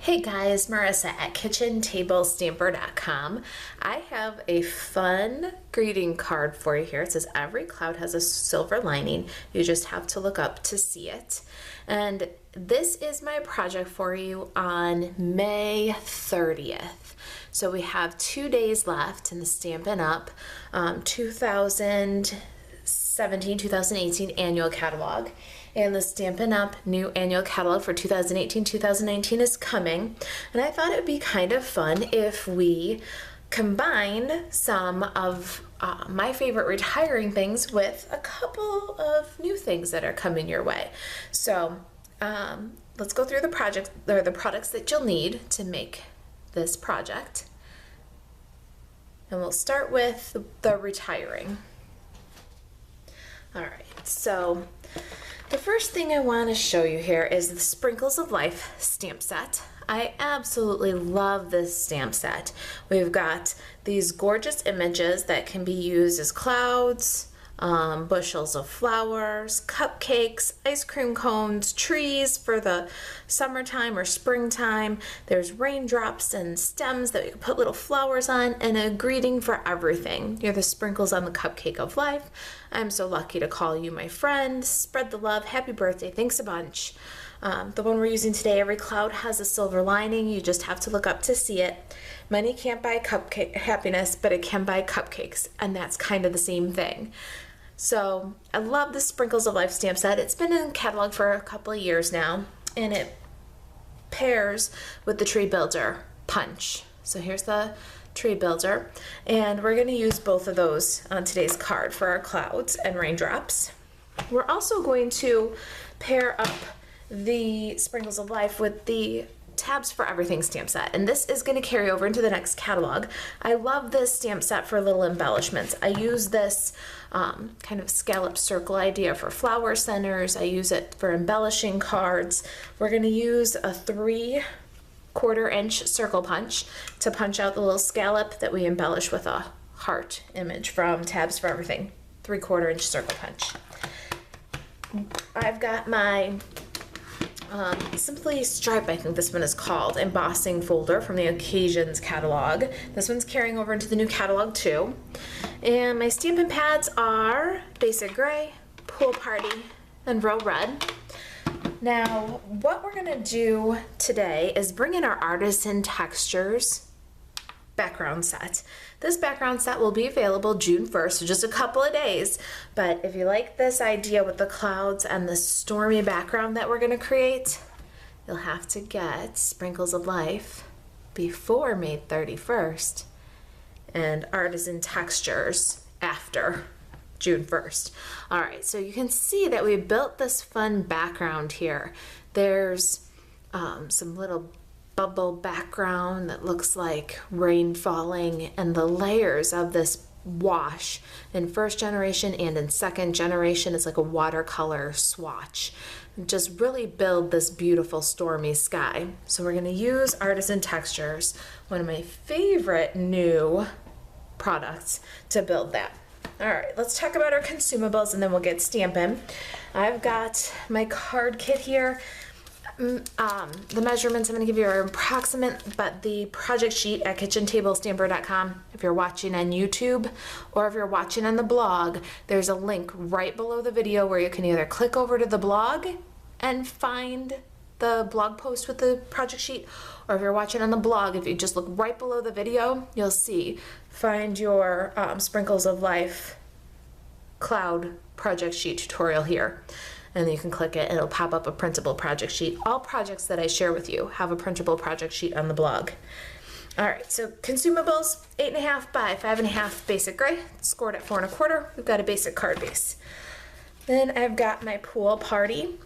Hey guys, Marissa at kitchentablestamper.com. I have a fun greeting card for you here. It says every cloud has a silver lining. You just have to look up to see it. And this is my project for you on May 30th. So we have 2 days left in the Stampin' Up 2017-2018 annual catalog. And the Stampin' Up! New annual catalog for 2018-2019 is coming. And I thought it would be kind of fun if we combine some of my favorite retiring things with a couple of new things that are coming your way. So let's go through the project or the products that you'll need to make this project. And we'll start with the retiring. All right, so the first thing I want to show you here is the Sprinkles of Life stamp set. I absolutely love this stamp set. We've got these gorgeous images that can be used as clouds, bushels of flowers, cupcakes, ice cream cones, trees for the summertime or springtime. There's raindrops and stems that we can put little flowers on, and a greeting for everything. You're the sprinkles on the cupcake of life. I'm so lucky to call you my friend. Spread the love. Happy birthday. Thanks a bunch. The one we're using today, every cloud has a silver lining. You just have to look up to see it. Money can't buy cupcake happiness, but it can buy cupcakes, and that's kind of the same thing. So I love the Sprinkles of Life stamp set. It's been in catalog for a couple of years now, and it pairs with the Tree Builder punch. So here's the Tree Builder, and we're going to use both of those on today's card for our clouds and raindrops. We're also going to pair up the Sprinkles of Life with the Tabs for Everything stamp set, and this is going to carry over into the next catalog. I love this stamp set for little embellishments. I use this kind of scallop circle idea for flower centers. I use it for embellishing cards. We're going to use a 3/4 inch circle punch to punch out the little scallop that we embellish with a heart image from Tabs for Everything. 3/4 inch circle punch. I've got my Simply Stripe, I think this one is called, embossing folder from the Occasions catalog. This one's carrying over into the new catalog too. And my stamping pads are Basic Gray, Pool Party, and Real Red. Now, what we're gonna do today is bring in our Artisan Textures background set. This background set will be available June 1st, so just a couple of days. But if you like this idea with the clouds and the stormy background that we're going to create, you'll have to get Sprinkles of Life before May 31st and Artisan Textures after June 1st. All right, so you can see that we built this fun background here. There's some little bubble background that looks like rain falling, and the layers of this wash in first generation and in second generation is like a watercolor swatch. Just really build this beautiful stormy sky. So we're going to use Artisan Textures, one of my favorite new products, to build that. All right, let's talk about our consumables and then we'll get stamping. I've got my card kit here. The measurements I'm going to give you are approximate, but the project sheet at kitchentablestamper.com, if you're watching on YouTube or if you're watching on the blog, there's a link right below the video where you can either click over to the blog and find the blog post with the project sheet, or if you're watching on the blog, if you just look right below the video, you'll see find your Sprinkles of Life cloud project sheet tutorial here. And then you can click it and it'll pop up a printable project sheet. All projects that I share with you have a printable project sheet on the blog. All right, so consumables, 8.5 by 5.5 basic gray, scored at 4 1/4. We've got a basic card base. Then I've got my Pool Party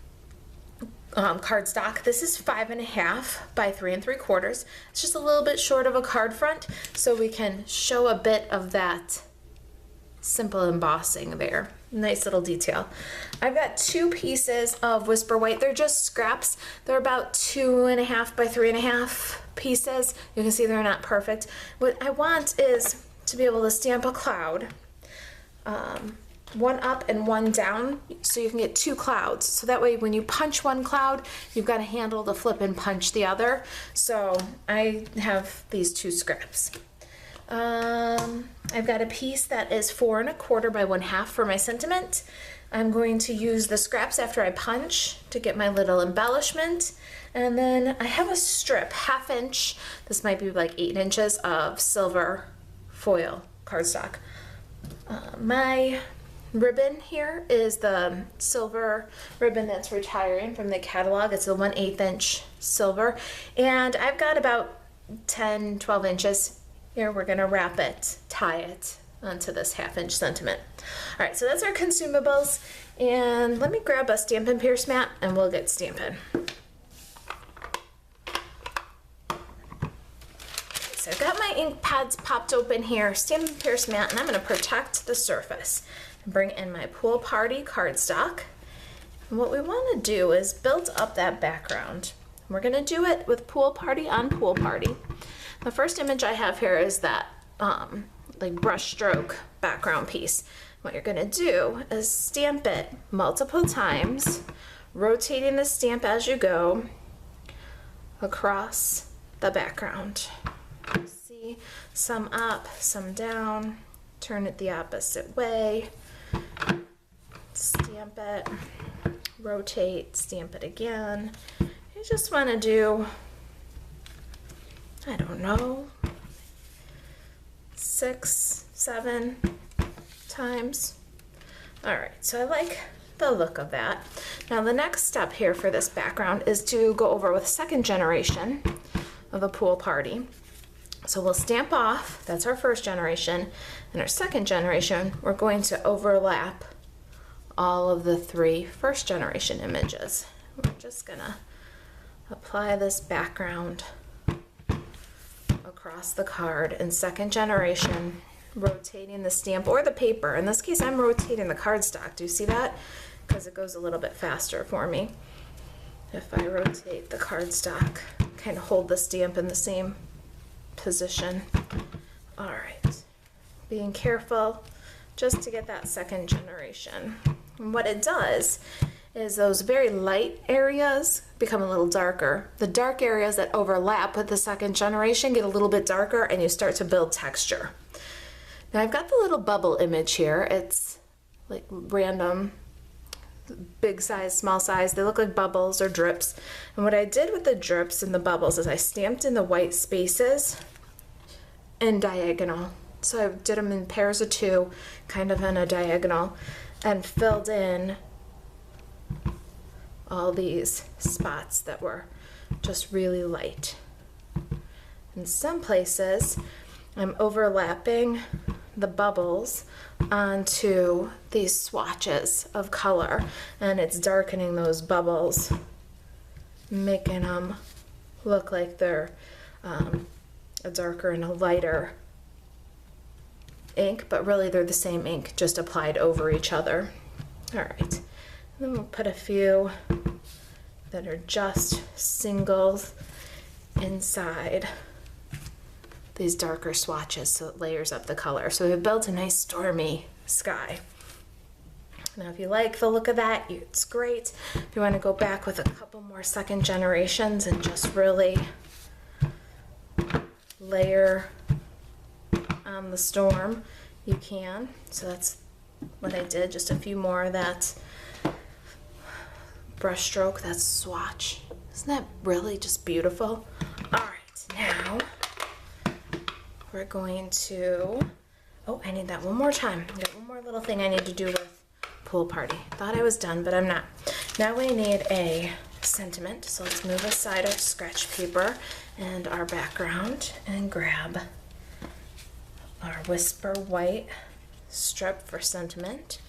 cardstock. This is 5.5 by 3 3/4. It's just a little bit short of a card front, so we can show a bit of that simple embossing there. Nice little detail. I've got 2 pieces of Whisper White. They're just scraps. They're about 2.5 by 3.5 pieces. You can see they're not perfect. What I want is to be able to stamp a cloud one up and one down so you can get two clouds. So that way when you punch one cloud, you've got a handle to flip and punch the other. So I have these two scraps. I've got a piece that is 4 1/4 by 1/2 for my sentiment. I'm going to use the scraps after I punch to get my little embellishment. And then I have a strip, 1/2 inch, this might be like 8 inches of silver foil cardstock. My ribbon here is the silver ribbon that's retiring from the catalog. It's a 1/8 inch silver, and I've got about 10-12 inches here. We're gonna wrap it, tie it onto this 1/2 inch sentiment. All right, so that's our consumables, and let me grab a Stampin' Pierce mat and we'll get stamping. So I've got my ink pads popped open here, Stampin' Pierce mat, and I'm gonna protect the surface. Bring in my Pool Party cardstock. And what we want to do is build up that background. We're going to do it with Pool Party on Pool Party. The first image I have here is that like brush stroke background piece. What you're going to do is stamp it multiple times, rotating the stamp as you go across the background. See, some up, some down, turn it the opposite way. Stamp it, rotate, stamp it again. You just want to do, I don't know, 6, 7 times. All right, so I like the look of that. Now the next step here for this background is to go over with second generation of a Pool Party. So we'll stamp off, that's our first generation, and our second generation, we're going to overlap all of the 3 first generation images. We're just gonna apply this background across the card in second generation, rotating the stamp or the paper. In this case, I'm rotating the cardstock. Do you see that? Because it goes a little bit faster for me. If I rotate the cardstock, kind of hold the stamp in the same position. All right, being careful just to get that second generation. And what it does is those very light areas become a little darker. The dark areas that overlap with the second generation get a little bit darker, and you start to build texture. Now I've got the little bubble image here. It's like random, big size, small size. They look like bubbles or drips. And what I did with the drips and the bubbles is I stamped in the white spaces in diagonal. So I did them in pairs of 2, kind of in a diagonal, and filled in all these spots that were just really light. In some places, I'm overlapping the bubbles onto these swatches of color, and it's darkening those bubbles, making them look like they're a darker and a lighter ink, but really they're the same ink, just applied over each other. All right, then we'll put a few that are just singles inside these darker swatches so it layers up the color. So we've built a nice stormy sky. Now if you like the look of that, it's great. If you want to go back with a couple more second generations and just really layer on the storm, you can. So that's what I did, just a few more of that brush stroke, that swatch. Isn't that really just beautiful? All right, now we're going to, oh, I need that one more time. I got one more little thing I need to do with Pool Party. Thought I was done, but I'm not. Now we need a sentiment, so let's move aside our scratch paper and our background and grab our Whisper White strip for sentiment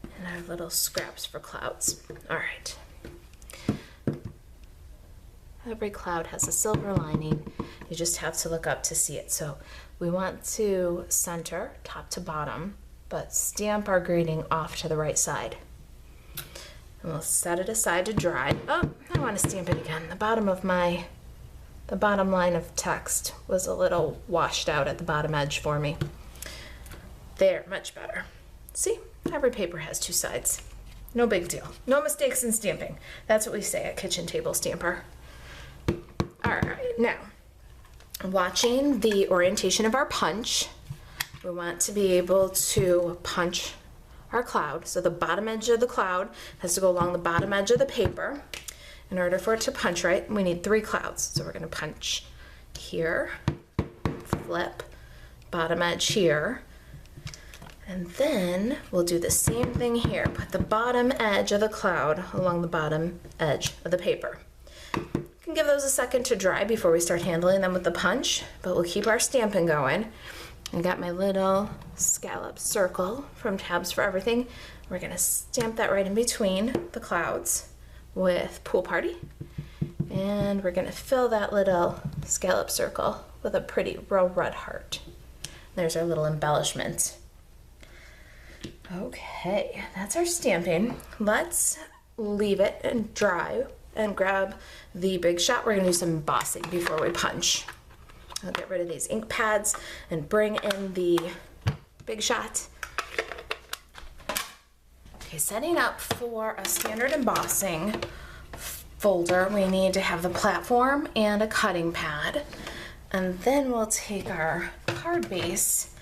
and our little scraps for clouds. All right. Every cloud has a silver lining. You just have to look up to see it. So we want to center top to bottom, but stamp our grading off to the right side. And we'll set it aside to dry. Oh, I want to stamp it again. The bottom line of text was a little washed out at the bottom edge for me. There, much better. See, Every paper has two sides. No big deal. No mistakes in stamping. That's what we say at Kitchen Table Stamper. All right, now, watching the orientation of our punch, we want to be able to punch our cloud. So the bottom edge of the cloud has to go along the bottom edge of the paper. In order for it to punch right, we need 3 clouds. So we're gonna punch here, flip, bottom edge here, and then we'll do the same thing here. Put the bottom edge of the cloud along the bottom edge of the paper. You can give those a second to dry before we start handling them with the punch, but we'll keep our stamping going. I got my little scallop circle from Tabs for Everything. We're gonna stamp that right in between the clouds with Pool Party. And we're gonna fill that little scallop circle with a pretty real red heart. There's our little embellishment. Okay, that's our stamping. Let's leave it and dry and grab the Big Shot. We're gonna do some embossing before we punch. I'll get rid of these ink pads and bring in the Big Shot. Okay, setting up for a standard embossing folder, we need to have the platform and a cutting pad. And then we'll take our card base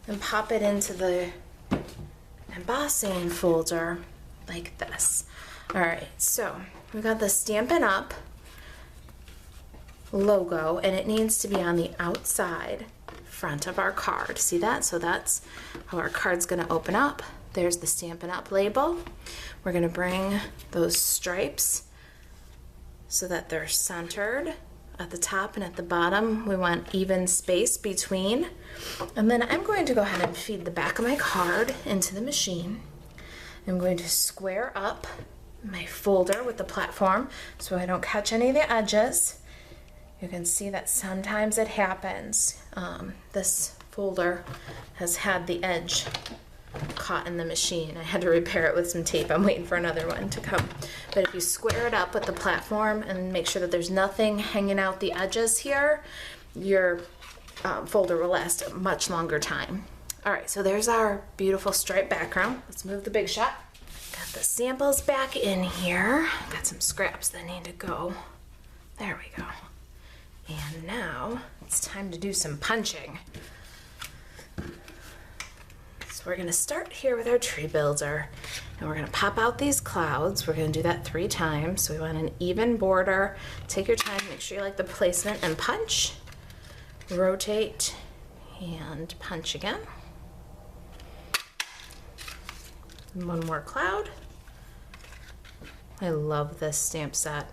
and pop it into the embossing folder like this. All right, so we've got the Stampin' Up logo, and it needs to be on the outside front of our card. See that? So that's how our card's gonna open up. There's the Stampin' Up label. We're gonna bring those stripes so that they're centered at the top and at the bottom. We want even space between. And then I'm going to go ahead and feed the back of my card into the machine. I'm going to square up my folder with the platform so I don't catch any of the edges. You can see that sometimes it happens. This folder has had the edge caught in the machine. I had to repair it with some tape. I'm waiting for another one to come. But if you square it up with the platform and make sure that there's nothing hanging out the edges here, your folder will last a much longer time. All right, so there's our beautiful striped background. Let's move the Big Shot. Got the samples back in here. Got some scraps that need to go. There we go. And now it's time to do some punching. So we're gonna start here with our tree builder, and we're gonna pop out these clouds. We're gonna do that 3 times. So we want an even border. Take your time, make sure you like the placement, and punch. Rotate and punch again. And 1 more cloud. I love this stamp set.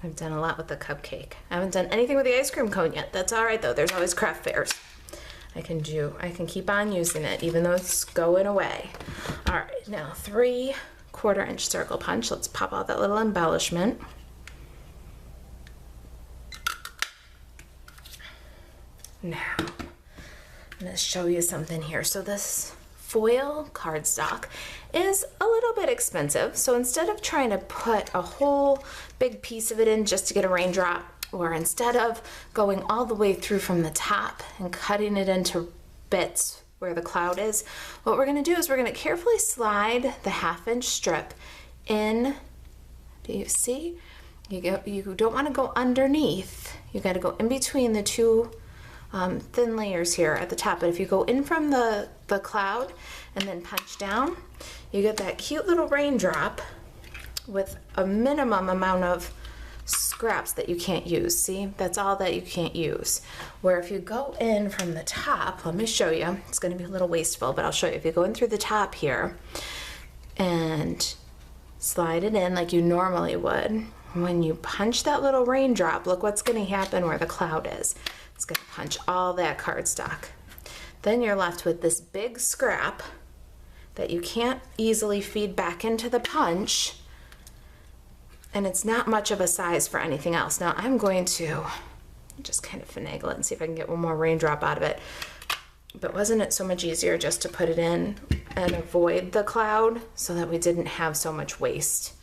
I've done a lot with the cupcake. I haven't done anything with the ice cream cone yet. That's all right though. There's always craft fairs. I can keep on using it even though it's going away. All right, now 3/4 inch circle punch. Let's pop out that little embellishment. Now, I'm gonna show you something here. So this foil cardstock is a little bit expensive. So instead of trying to put a whole big piece of it in just to get a raindrop, or instead of going all the way through from the top and cutting it into bits where the cloud is, what we're gonna do is we're gonna carefully slide the 1/2 inch strip in. Do you see? You don't wanna go underneath. You gotta go in between the 2 thin layers here at the top. But if you go in from the cloud and then punch down, you get that cute little raindrop with a minimum amount of scraps that you can't use. See, that's all that you can't use. Where if you go in from the top, let me show you, it's going to be a little wasteful, but I'll show you. If you go in through the top here and slide it in like you normally would, when you punch that little raindrop, look what's going to happen where the cloud is. It's going to punch all that cardstock. Then you're left with this big scrap that you can't easily feed back into the punch, and it's not much of a size for anything else. Now I'm going to just kind of finagle it and see if I can get 1 more raindrop out of it. But wasn't it so much easier just to put it in and avoid the cloud so that we didn't have so much waste?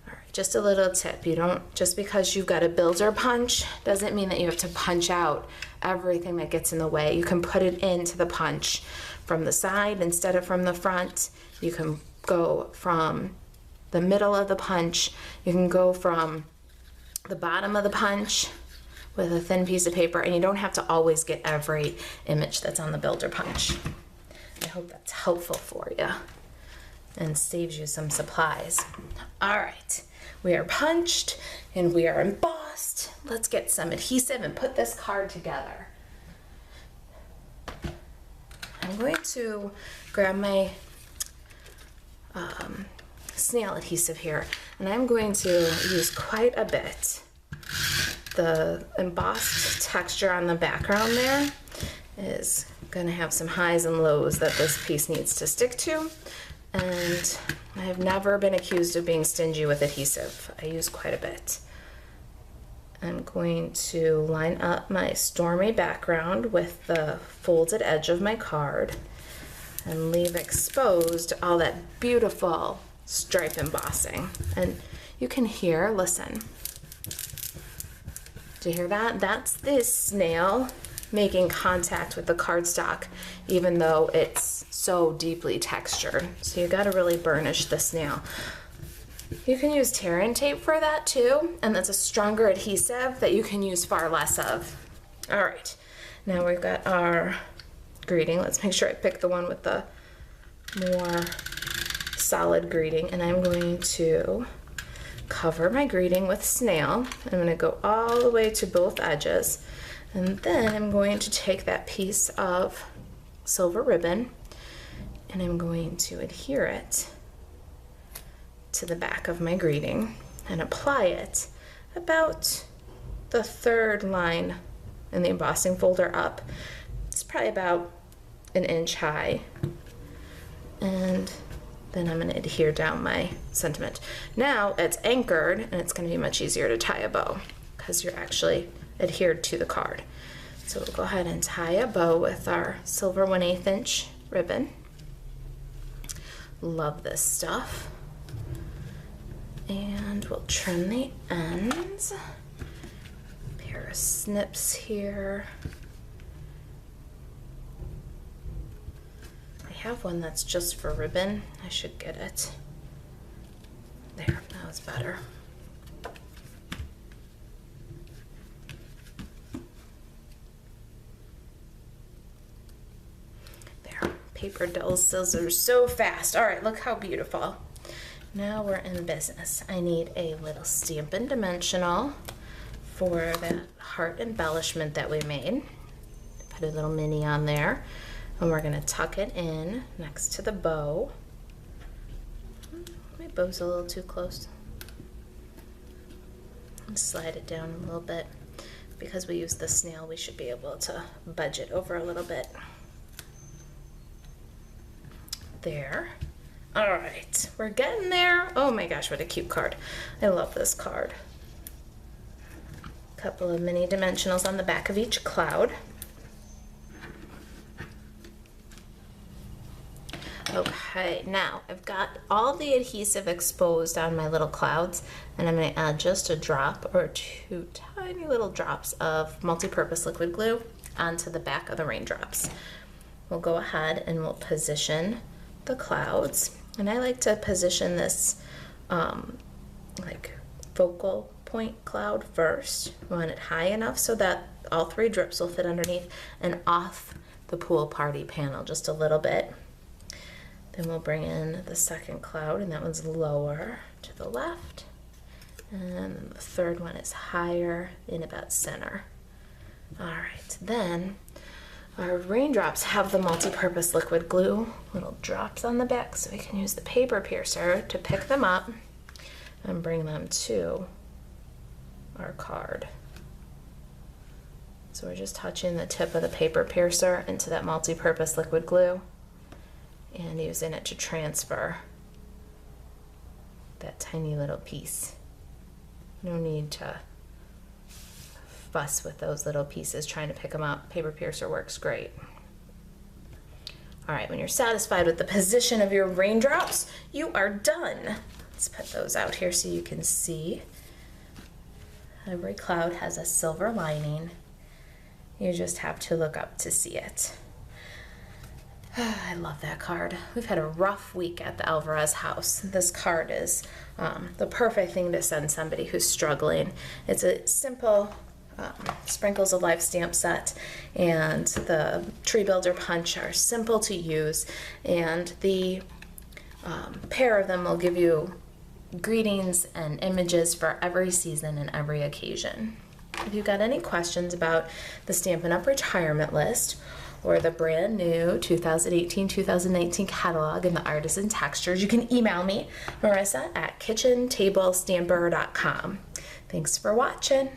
All right, just a little tip. You don't, just because you've got a builder punch doesn't mean that you have to punch out everything that gets in the way. You can put it into the punch from the side instead of from the front. You can go from the middle of the punch. You can go from the bottom of the punch with a thin piece of paper, and you don't have to always get every image that's on the builder punch. I hope that's helpful for you and saves you some supplies. All right, we are punched and we are embossed. Let's get some adhesive and put this card together. I'm going to grab my snail adhesive here, and I'm going to use quite a bit. The embossed texture on the background there is going to have some highs and lows that this piece needs to stick to, and I have never been accused of being stingy with adhesive. I use quite a bit. I'm going to line up my stormy background with the folded edge of my card and leave exposed all that beautiful stripe embossing. And you can hear, listen. Do you hear that? That's this snail making contact with the cardstock, even though it's so deeply textured. So you gotta really burnish the snail. You can use tear and tape for that too, and that's a stronger adhesive that you can use far less of. All right, now we've got our greeting. Let's make sure I pick the one with the more solid greeting, and I'm going to cover my greeting with snail. I'm going to go all the way to both edges, and then I'm going to take that piece of silver ribbon and I'm going to adhere it to the back of my greeting and apply it about the third line in the embossing folder up. It's probably about an inch high, and then I'm going to adhere down my sentiment. Now it's anchored, and it's going to be much easier to tie a bow because you're actually adhered to the card. So we'll go ahead and tie a bow with our silver 1/8 inch ribbon. Love this stuff. And we'll trim the ends. Pair of snips here. I have one that's just for ribbon. I should get it. There, that was better. There, paper dulls scissors so fast. All right, look how beautiful. Now we're in business. I need a little Stampin' Dimensional for that heart embellishment that we made. Put a little mini on there, and we're gonna tuck it in next to the bow. My bow's a little too close. And slide it down a little bit. Because we use the snail, we should be able to budge it over a little bit. There. All right, we're getting there. Oh my gosh, what a cute card. I love this card. Couple of mini dimensionals on the back of each cloud. Okay, now I've got all the adhesive exposed on my little clouds, and I'm going to add just a drop or two tiny little drops of multi-purpose liquid glue onto the back of the raindrops. We'll go ahead and we'll position the clouds. And I like to position this like focal point cloud first. We want it high enough so that all three drips will fit underneath and off the pool party panel just a little bit. Then we'll bring in the second cloud, and that one's lower to the left. And the third one is higher in about center. All right, then our raindrops have the multi-purpose liquid glue, little drops on the back, so we can use the paper piercer to pick them up and bring them to our card. So we're just touching the tip of the paper piercer into that multi-purpose liquid glue and using it to transfer that tiny little piece. No need to fuss with those little pieces trying to pick them up. Paper piercer works great. All right, when you're satisfied with the position of your raindrops, you are done. Let's put those out here so you can see. Every cloud has a silver lining. You just have to look up to see it. I love that card. We've had a rough week at the Alvarez house. This card is the perfect thing to send somebody who's struggling. It's a simple Sprinkles of Life stamp set, and the Tree Builder Punch are simple to use, and the pair of them will give you greetings and images for every season and every occasion. If you've got any questions about the Stampin' Up! Retirement list or the brand new 2018-2019 catalog and the artisan textures, you can email me, Marisa at kitchentablestamper.com. Thanks for watching.